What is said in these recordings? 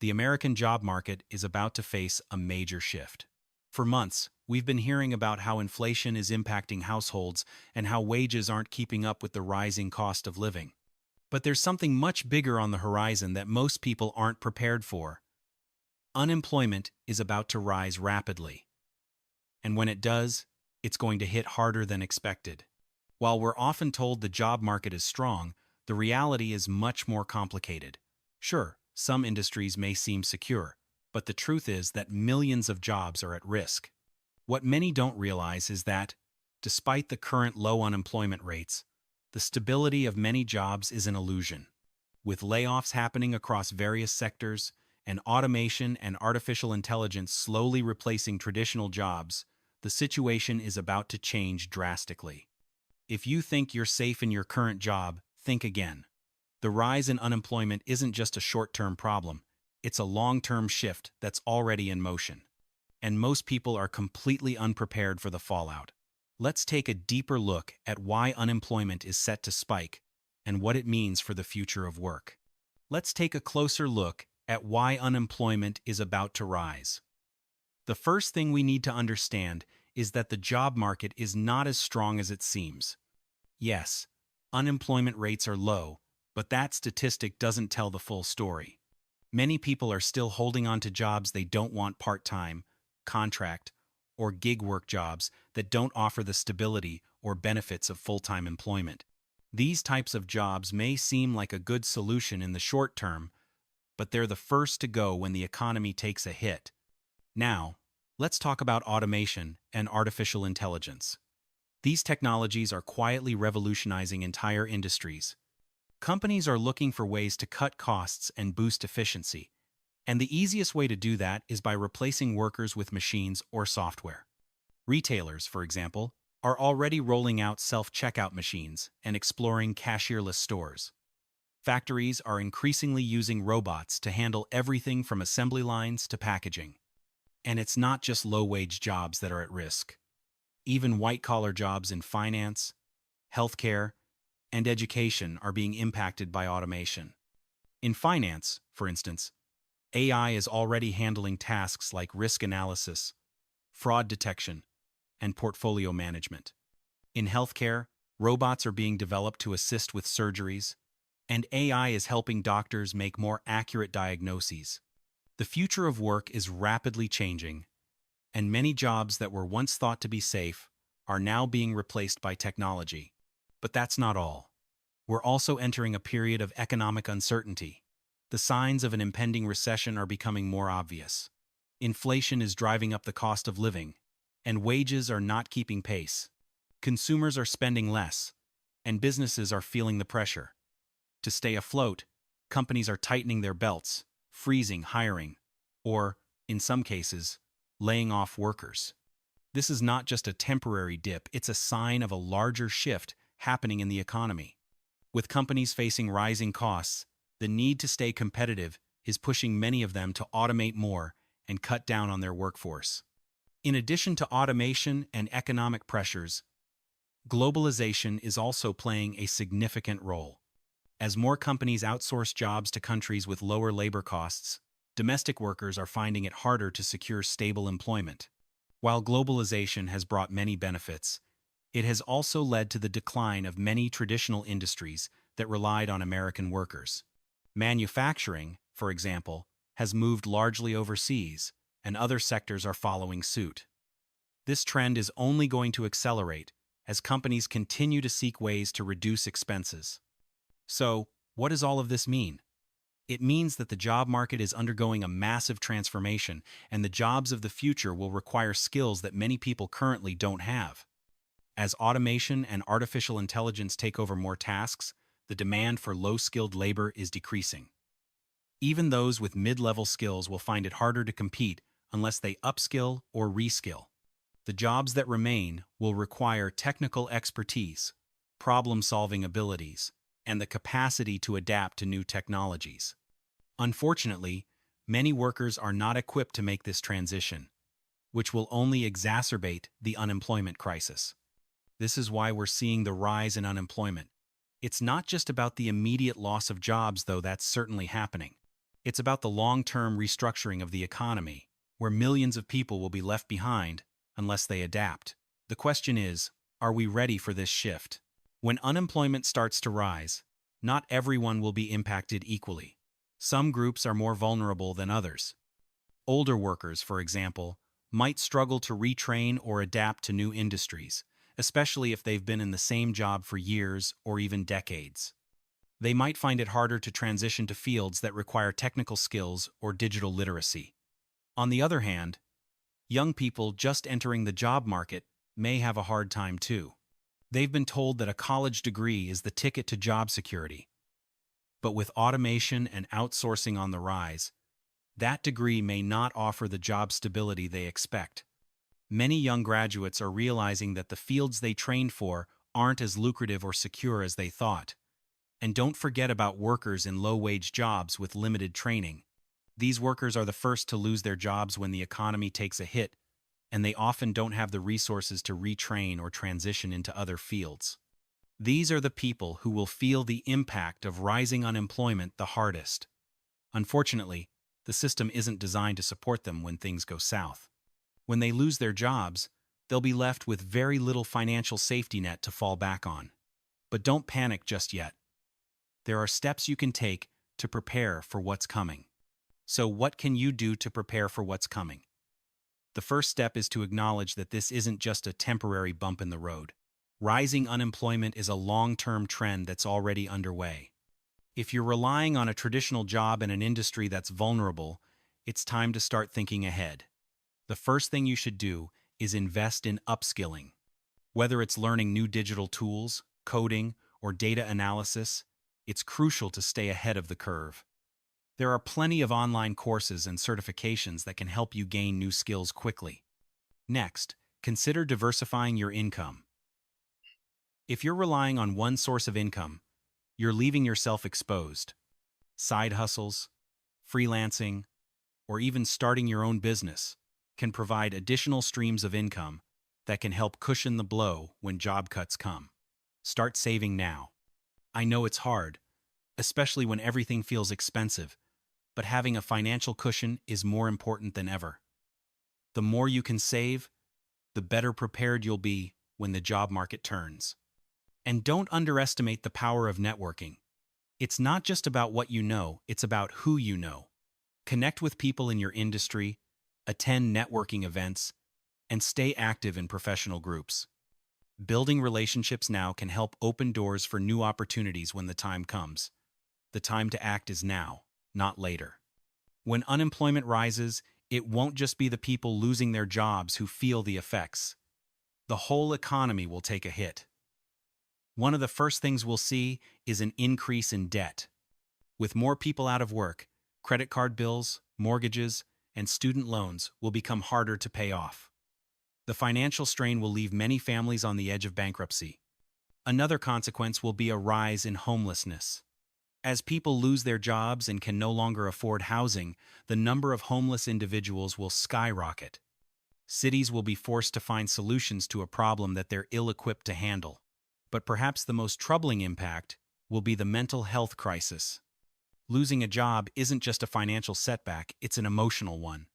The American job market is about to face a major shift. For months, we've been hearing about how inflation is impacting households and how wages aren't keeping up with the rising cost of living. But there's something much bigger on the horizon that most people aren't prepared for. Unemployment is about to rise rapidly. And when it does, it's going to hit harder than expected. While we're often told the job market is strong, the reality is much more complicated. Sure, some industries may seem secure, but the truth is that millions of jobs are at risk. What many don't realize is that, despite the current low unemployment rates, the stability of many jobs is an illusion. With layoffs happening across various sectors, and automation and artificial intelligence slowly replacing traditional jobs, the situation is about to change drastically. If you think you're safe in your current job, think again. The rise in unemployment isn't just a short-term problem, it's a long-term shift that's already in motion. And most people are completely unprepared for the fallout. Let's take a deeper look at why unemployment is set to spike and what it means for the future of work. Let's take a closer look at why unemployment is about to rise. The first thing we need to understand is that the job market is not as strong as it seems. Yes, unemployment rates are low, but that statistic doesn't tell the full story. Many people are still holding on to jobs they don't want: part-time, contract, or gig work jobs that don't offer the stability or benefits of full-time employment. These types of jobs may seem like a good solution in the short term, but they're the first to go when the economy takes a hit. Now, let's talk about automation and artificial intelligence. These technologies are quietly revolutionizing entire industries. Companies are looking for ways to cut costs and boost efficiency, and the easiest way to do that is by replacing workers with machines or software. Retailers, for example, are already rolling out self-checkout machines and exploring cashierless stores. Factories are increasingly using robots to handle everything from assembly lines to packaging. And it's not just low-wage jobs that are at risk. Even white-collar jobs in finance, healthcare, and education are being impacted by automation. In finance, for instance, AI is already handling tasks like risk analysis, fraud detection, and portfolio management. In healthcare, robots are being developed to assist with surgeries, and AI is helping doctors make more accurate diagnoses. The future of work is rapidly changing, and many jobs that were once thought to be safe are now being replaced by technology. But that's not all. We're also entering a period of economic uncertainty. The signs of an impending recession are becoming more obvious. Inflation is driving up the cost of living, and wages are not keeping pace. Consumers are spending less, and businesses are feeling the pressure. To stay afloat, companies are tightening their belts, freezing hiring, or, in some cases, laying off workers. This is not just a temporary dip, it's a sign of a larger shift happening in the economy. With companies facing rising costs, the need to stay competitive is pushing many of them to automate more and cut down on their workforce. In addition to automation and economic pressures, globalization is also playing a significant role. As more companies outsource jobs to countries with lower labor costs, domestic workers are finding it harder to secure stable employment. While globalization has brought many benefits, it has also led to the decline of many traditional industries that relied on American workers. Manufacturing, for example, has moved largely overseas, and other sectors are following suit. This trend is only going to accelerate as companies continue to seek ways to reduce expenses. So, what does all of this mean? It means that the job market is undergoing a massive transformation, and the jobs of the future will require skills that many people currently don't have. As automation and artificial intelligence take over more tasks, the demand for low-skilled labor is decreasing. Even those with mid-level skills will find it harder to compete unless they upskill or reskill. The jobs that remain will require technical expertise, problem-solving abilities, and the capacity to adapt to new technologies. Unfortunately, many workers are not equipped to make this transition, which will only exacerbate the unemployment crisis. This is why we're seeing the rise in unemployment. It's not just about the immediate loss of jobs, though that's certainly happening. It's about the long-term restructuring of the economy, where millions of people will be left behind unless they adapt. The question is, are we ready for this shift? When unemployment starts to rise, not everyone will be impacted equally. Some groups are more vulnerable than others. Older workers, for example, might struggle to retrain or adapt to new industries, especially if they've been in the same job for years or even decades. They might find it harder to transition to fields that require technical skills or digital literacy. On the other hand, young people just entering the job market may have a hard time too. They've been told that a college degree is the ticket to job security. But with automation and outsourcing on the rise, that degree may not offer the job stability they expect. Many young graduates are realizing that the fields they trained for aren't as lucrative or secure as they thought. And don't forget about workers in low-wage jobs with limited training. These workers are the first to lose their jobs when the economy takes a hit, and they often don't have the resources to retrain or transition into other fields. These are the people who will feel the impact of rising unemployment the hardest. Unfortunately, the system isn't designed to support them when things go south. When they lose their jobs, they'll be left with very little financial safety net to fall back on. But don't panic just yet. There are steps you can take to prepare for what's coming. So what can you do to prepare for what's coming? The first step is to acknowledge that this isn't just a temporary bump in the road. Rising unemployment is a long-term trend that's already underway. If you're relying on a traditional job in an industry that's vulnerable, it's time to start thinking ahead. The first thing you should do is invest in upskilling. Whether it's learning new digital tools, coding, or data analysis, it's crucial to stay ahead of the curve. There are plenty of online courses and certifications that can help you gain new skills quickly. Next, consider diversifying your income. If you're relying on one source of income, you're leaving yourself exposed. Side hustles, freelancing, or even starting your own business can provide additional streams of income that can help cushion the blow when job cuts come. Start saving now. I know it's hard, especially when everything feels expensive, but having a financial cushion is more important than ever. The more you can save, the better prepared you'll be when the job market turns. And don't underestimate the power of networking. It's not just about what you know, it's about who you know. Connect with people in your industry, attend networking events, and stay active in professional groups. Building relationships now can help open doors for new opportunities when the time comes. The time to act is now, not later. When unemployment rises, it won't just be the people losing their jobs who feel the effects. The whole economy will take a hit. One of the first things we'll see is an increase in debt. With more people out of work, credit card bills, mortgages, and student loans will become harder to pay off. The financial strain will leave many families on the edge of bankruptcy. Another consequence will be a rise in homelessness. As people lose their jobs and can no longer afford housing, the number of homeless individuals will skyrocket. Cities will be forced to find solutions to a problem that they're ill-equipped to handle. But perhaps the most troubling impact will be the mental health crisis. Losing a job isn't just a financial setback, it's an emotional one.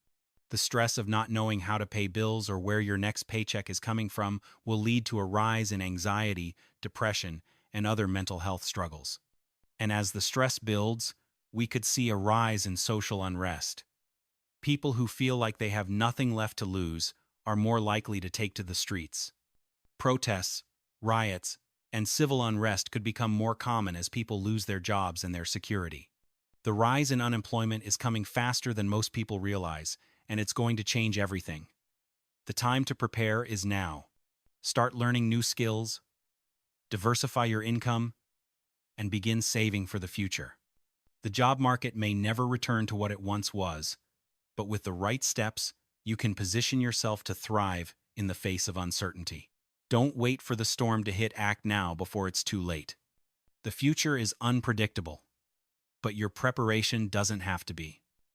The stress of not knowing how to pay bills or where your next paycheck is coming from will lead to a rise in anxiety, depression, and other mental health struggles. And as the stress builds, we could see a rise in social unrest. People who feel like they have nothing left to lose are more likely to take to the streets. Protests, riots, and civil unrest could become more common as people lose their jobs and their security. The rise in unemployment is coming faster than most people realize, and it's going to change everything. The time to prepare is now. Start learning new skills, diversify your income, and begin saving for the future. The job market may never return to what it once was, but with the right steps, you can position yourself to thrive in the face of uncertainty. Don't wait for the storm to hit. Act now before it's too late. The future is unpredictable, but your preparation doesn't have to be.